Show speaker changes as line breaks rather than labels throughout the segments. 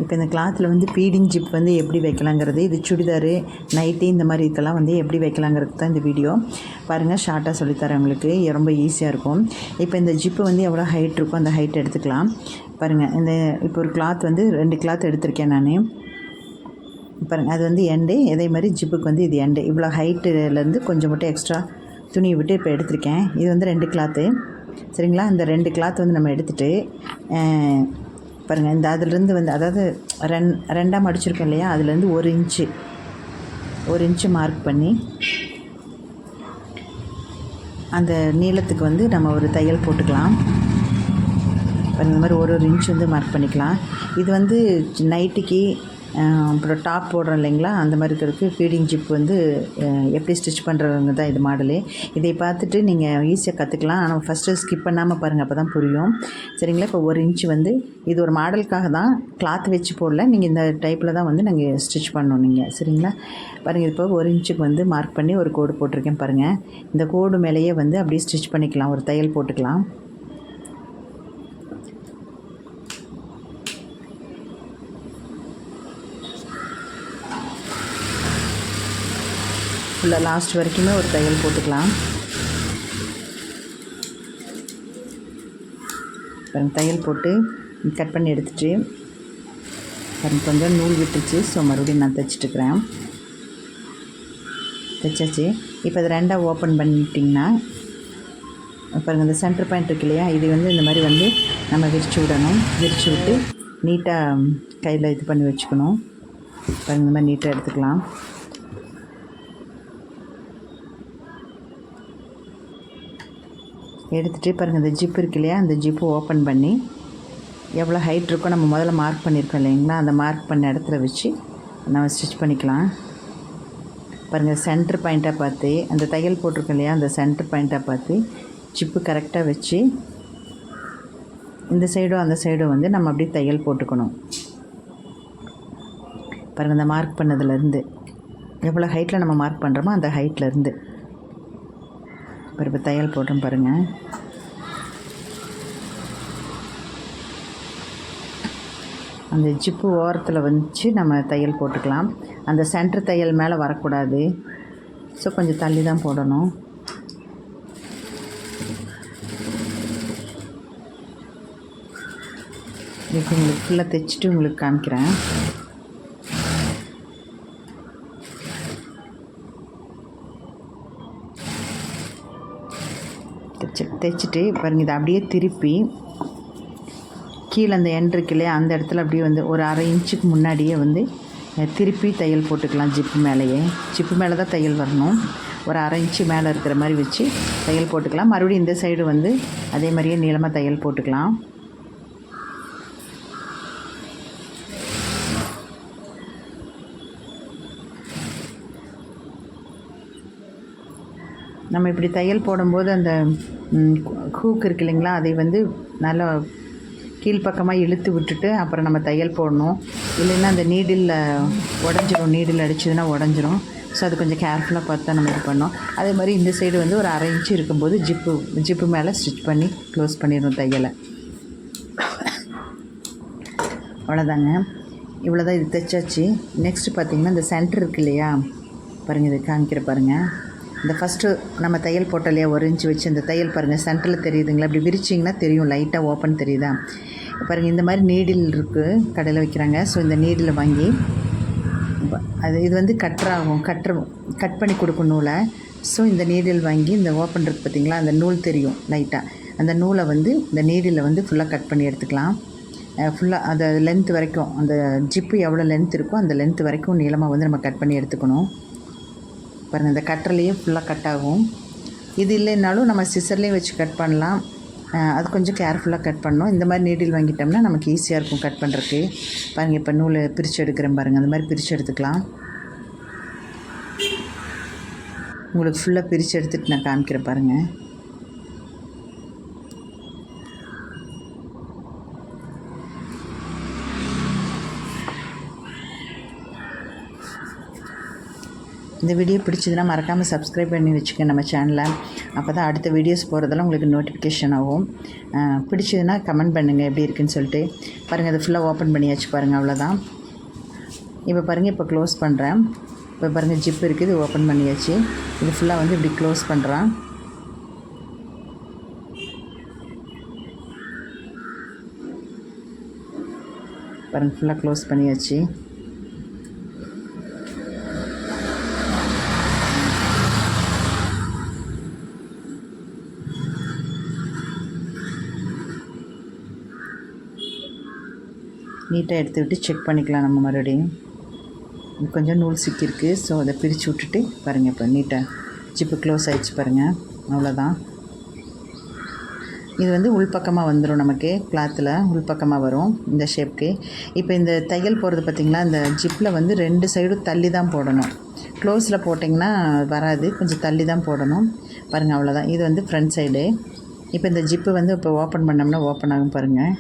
இப்போ இந்த கிளாத்தில் வந்து பீடிங் ஜிப் வந்து எப்படி வைக்கலாங்கிறது, இது சுடிதாரு நைட்டி இந்த மாதிரி இதுக்கெல்லாம் வந்து எப்படி வைக்கலாங்கிறது தான் இந்த வீடியோ. பாருங்கள், ஷார்ட்டாக சொல்லித்தரேன் உங்களுக்கு, ரொம்ப ஈஸியாக இருக்கும். இப்போ இந்த ஜிப்பு வந்து எவ்வளோ ஹைட் இருக்கோ அந்த ஹைட் எடுத்துக்கலாம். பாருங்கள், இந்த இப்போ ஒரு கிளாத் வந்து 2 கிளாத் எடுத்திருக்கேன் நான். பாருங்கள், அது வந்து எண்டு, இதே மாதிரி ஜிப்புக்கு வந்து இது எண்டு. இவ்வளோ ஹைட்டுலேருந்து கொஞ்சம் மட்டும் எக்ஸ்ட்ரா துணியை விட்டு இப்போ எடுத்திருக்கேன். இது வந்து 2 கிளாத்து, சரிங்களா? இந்த 2 கிளாத் வந்து நம்ம எடுத்துகிட்டு பாருங்கள், இந்த அதிலேருந்து வந்து அதாவது ரெண்டாக மடிச்சிருக்கோம் இல்லையா, அதுலேருந்து 1 இன்ச்சு மார்க் பண்ணி அந்த நீளத்துக்கு வந்து நம்ம ஒரு தையல் போட்டுக்கலாம். பாருங்கள், இந்த மாதிரி ஒரு இன்ச் வந்து மார்க் பண்ணிக்கலாம். இது வந்து நைட்டிக்கு அப்புறம் டாப் போடுறோம் இல்லைங்களா, அந்த மாதிரி இருக்கிறதுக்கு ஃபீடிங் ஜிப் வந்து எப்படி ஸ்டிச் பண்ணுறவங்க தான் இது மாடலு. இதை பார்த்துட்டு நீங்கள் ஈஸியாக கற்றுக்கலாம். ஆனால் ஃபஸ்ட்டு ஸ்கிப் பண்ணாமல் பாருங்கள், அப்போ தான் புரியும், சரிங்களா? இப்போ 1 இன்ச்சு வந்து இது ஒரு மாடலுக்காக தான், கிளாத் வச்சு போடல. நீங்கள் இந்த டைப்பில் தான் வந்து நாங்கள் ஸ்டிச் பண்ணணும் நீங்கள், சரிங்களா? பாருங்கள், இப்போ 1 இன்ச்சுக்கு வந்து மார்க் பண்ணி ஒரு கோடு போட்டிருக்கேன் பாருங்கள். இந்த கோடு மேலேயே வந்து அப்படியே ஸ்டிச் பண்ணிக்கலாம், ஒரு தையல் போட்டுக்கலாம். ஃபுல்லாக லாஸ்ட் வரைக்குமே ஒரு தையல் போட்டுக்கலாம். தையல் போட்டு கட் பண்ணி எடுத்துகிட்டு கொஞ்சம் நூல் விட்டுச்சு. ஸோ மறுபடியும் நான் தைச்சிட்டுக்கிறேன். தைச்சாச்சு. இப்போ அதை 2ஆக ஓப்பன் பண்ணிட்டிங்கன்னா பாருங்கள், இந்த சென்டர் பாயிண்ட் இருக்கு இல்லையா, இது வந்து இந்த மாதிரி வந்து நம்ம விரித்து விடணும். விரித்து விட்டு நீட்டாக கையில் இது பண்ணி வச்சுக்கணும். பாருங்கள், இந்த மாதிரி நீட்டாக எடுத்துக்கலாம். எடுத்துகிட்டு பாருங்கள், இந்த ஜிப் இருக்கு இல்லையா, அந்த ஜிப்பு ஓப்பன் பண்ணி எவ்வளோ ஹைட் இருக்கோ நம்ம முதல்ல மார்க் பண்ணியிருக்கோம் இல்லைங்களா, அந்த மார்க் பண்ண இடத்துல வச்சு நம்ம ஸ்டிச் பண்ணிக்கலாம். பாருங்கள், சென்டர் பாயிண்ட்டாக பார்த்து அந்த தையல் போட்டிருக்கோம் இல்லையா, அந்த சென்டர் பாயிண்ட்டாக பார்த்து ஜிப்பு கரெக்டாக வச்சு இந்த சைடும் அந்த சைடும் வந்து நம்ம அப்படியே தையல் போட்டுக்கணும். பாருங்கள், இந்த மார்க் பண்ணதுலேருந்து எவ்வளோ ஹைட்டில் நம்ம மார்க் பண்ணுறோமோ அந்த ஹைட்லேருந்து இப்போ தையல் போட்டோம் பாருங்கள். அந்த ஜிப்பு ஓரத்தில் வச்சு நம்ம தையல் போட்டுக்கலாம். அந்த சென்டர் தையல் மேலே வரக்கூடாது. ஸோ கொஞ்சம் தள்ளி தான் போடணும். இப்போ உங்களுக்கு ஃபுல்லாக தைச்சிட்டு உங்களுக்கு காமிக்கிறேன். தைச்சிட்டு பாருங்கள், இதை அப்படியே திருப்பி கீழே அந்த எண்ட் இருக்கு இல்லையா, அந்த இடத்துல அப்படியே வந்து ஒரு 1/2 இன்ச்சுக்கு முன்னாடியே வந்து திருப்பி தையல் போட்டுக்கலாம். ஜிப்பு மேலேயே, ஜிப்பு மேலே தான் தையல் வரணும். ஒரு 1/2 இன்ச்சு மேலே இருக்கிற மாதிரி வச்சு தையல் போட்டுக்கலாம். மறுபடியும் இந்த சைடு வந்து அதே மாதிரியே நீளமாக தையல் போட்டுக்கலாம். நம்ம இப்படி தையல் போடும்போது அந்த ஹூக் இருக்கு இல்லைங்களா, அதை வந்து நல்லா கீழ்ப்பக்கமாக இழுத்து விட்டுட்டு அப்புறம் நம்ம தையல் போடணும். இல்லைன்னா அந்த நீடில் உடஞ்சிரும், நீடில் அடிச்சதுன்னா உடஞ்சிரும். ஸோ அது கொஞ்சம் கேர்ஃபுல்லாக பார்த்து தான் நம்ம இது பண்ணோம். அதே மாதிரி இந்த சைடு வந்து ஒரு 1/2 இன்ச்சு இருக்கும்போது ஜிப்பு மேலே ஸ்டிச் பண்ணி க்ளோஸ் பண்ணிடணும் தையலை. அவ்வளோதாங்க, இவ்வளோதான். இது தைச்சாச்சு. நெக்ஸ்ட்டு பார்த்திங்கன்னா இந்த சென்டர் இருக்கு இல்லையா, பாருங்கள், இது காமிக்கிற பாருங்கள். இந்த ஃபஸ்ட்டு நம்ம தையல் போட்டோம் இல்லையா, 1 இன்ச்சு வச்சு அந்த தையல் பாருங்கள் சென்டரில் தெரியுதுங்களா, இப்படி விரிச்சிங்கன்னா தெரியும், லைட்டாக ஓப்பன் தெரியுதா பாருங்கள். இந்த மாதிரி நீடில் இருக்குது, கடையில் வைக்கிறாங்க. ஸோ இந்த நீடில் வாங்கி இது வந்து கட் பண்ணி கொடுக்கும் நூலை. ஸோ இந்த நீடில் வாங்கி இந்த ஓப்பன் இருக்குது பார்த்திங்களா, அந்த நூல் தெரியும் லைட்டாக, அந்த நூலை வந்து இந்த நீடில் வந்து ஃபுல்லாக கட் பண்ணி எடுத்துக்கலாம். ஃபுல்லாக அந்த லென்த் வரைக்கும், அந்த ஜிப்பு எவ்வளோ லென்த் இருக்கோ அந்த லென்த் வரைக்கும் நீளமாக வந்து நம்ம கட் பண்ணி எடுத்துக்கணும். பாருங்கள், இந்த கட்டர்லேயே ஃபுல்லாக கட் ஆகும். இது இல்லைன்னாலும் நம்ம சிசர்லேயும் வச்சு கட் பண்ணலாம். அது கொஞ்சம் கேர்ஃபுல்லாக கட் பண்ணணும். இந்த மாதிரி நீடில் வாங்கிட்டோம்னா நமக்கு ஈஸியாக இருக்கும் கட் பண்ணுறதுக்கு. பாருங்கள், இப்போ நூலை பிரித்து எடுக்கிறேன் பாருங்கள், அந்த மாதிரி பிரித்து எடுத்துக்கலாம். உங்களுக்கு ஃபுல்லாக பிரித்து எடுத்துகிட்டு நான் காமிக்கிறேன் பாருங்கள். இந்த வீடியோ பிடிச்சதுன்னா மறக்காமல் சப்ஸ்கிரைப் பண்ணி வச்சுக்க நம்ம சேனலை. அப்போ தான் அடுத்த வீடியோஸ் போகிறதெல்லாம் உங்களுக்கு நோட்டிஃபிகேஷன் ஆகும். பிடிச்சதுன்னா கமெண்ட் பண்ணுங்கள் எப்படி இருக்குன்னு சொல்லிட்டு. பாருங்கள், அது ஃபுல்லாக ஓப்பன் பண்ணியாச்சு பாருங்கள், அவ்வளோதான். இப்போ பாருங்கள், இப்போ க்ளோஸ் பண்ணுறேன். இப்போ பாருங்கள், ஜிப் இருக்குது, இது ஓப்பன் பண்ணியாச்சு. இது ஃபுல்லாக வந்து இப்படி க்ளோஸ் பண்ணுறான். பாருங்கள், ஃபுல்லாக க்ளோஸ் பண்ணியாச்சு. நீட்டாக எடுத்து விட்டு செக் பண்ணிக்கலாம் நம்ம மறுபடியும். கொஞ்சம் நூல் சிக்கியிருக்கு, ஸோ அதை பிரித்து விட்டுட்டு பாருங்கள், இப்போ நீட்டாக ஜிப்பு க்ளோஸ் ஆகிடுச்சு பாருங்கள், அவ்வளோதான். இது வந்து உள்பக்கமாக வந்துடும், நமக்கு கிளாத்தில் உள்பக்கமாக வரும் இந்த ஷேப்க்கு. இப்போ இந்த தையல் போடுறது பார்த்திங்களா, இந்த ஜிப்பில் வந்து 2 சைடும் தள்ளி தான் போடணும். க்ளோஸில் போட்டிங்கன்னா வராது, கொஞ்சம் தள்ளி தான் போடணும். பாருங்கள், அவ்வளோதான். இது வந்து ஃப்ரண்ட் சைடு. இப்போ இந்த ஜிப்பு வந்து இப்போ ஓப்பன் பண்ணோம்னா ஓப்பன் ஆகும் பாருங்கள்.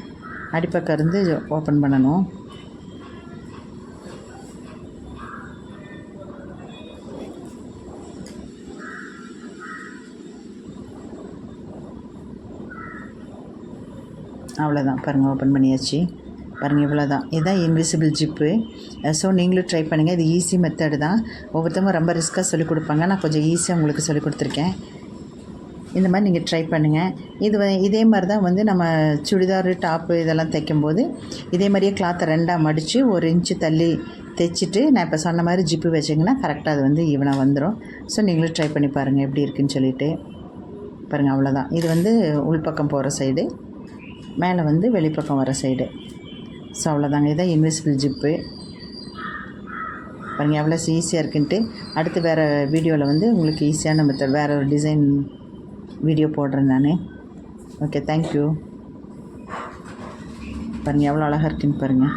அடிப்பக்கம் இருந்து ஓப்பன் பண்ணணும். அவ்வளோதான் பாருங்கள், ஓப்பன் பண்ணியாச்சு. பாருங்கள், இவ்வளோ தான். இதுதான் இன்விசிபிள் ஜிப்பு. ஸோ நீங்களும் ட்ரை பண்ணுங்கள். இது ஈஸி மெத்தடு தான். ஒவ்வொருத்தவங்க ரொம்ப ரிஸ்க்காக சொல்லிக் கொடுப்பாங்க, நான் கொஞ்சம் ஈஸியாக உங்களுக்கு சொல்லிக் கொடுத்துருக்கேன். இந்த மாதிரி நீங்கள் ட்ரை பண்ணுங்கள். இதே மாதிரி தான் வந்து நம்ம சுடிதார், டாப்பு இதெல்லாம் தைக்கும்போது இதே மாதிரியே கிளாத்தை 2ஆக மடித்து 1 இன்ச்சு தள்ளி தைச்சிட்டு நான் இப்போ சொன்ன மாதிரி ஜிப்பு வச்சிங்கன்னா கரெக்டாக அது வந்து ஈவனாக வந்துடும். ஸோ நீங்களும் ட்ரை பண்ணி பாருங்கள் எப்படி இருக்குன்னு சொல்லிவிட்டு. பாருங்கள், அவ்வளோதான். இது வந்து உள்பக்கம் போகிற சைடு, மேலே வந்து வெளிப்பக்கம் வர சைடு. ஸோ அவ்வளோதாங்க. இதுதான் இன்விசிபிள் ஜிப்பு. பாருங்கள், எவ்வளோ ஈஸியாக இருக்குன்ட்டு. அடுத்து வேறு வீடியோவில் வந்து உங்களுக்கு ஈஸியான மெத்தட் வேறு ஒரு டிசைன் வீடியோ போடுறேன் நான். Okay, thank you. பாருங்கள், எவ்வளோ அழகாக இருக்குன்னு பாருங்கள்.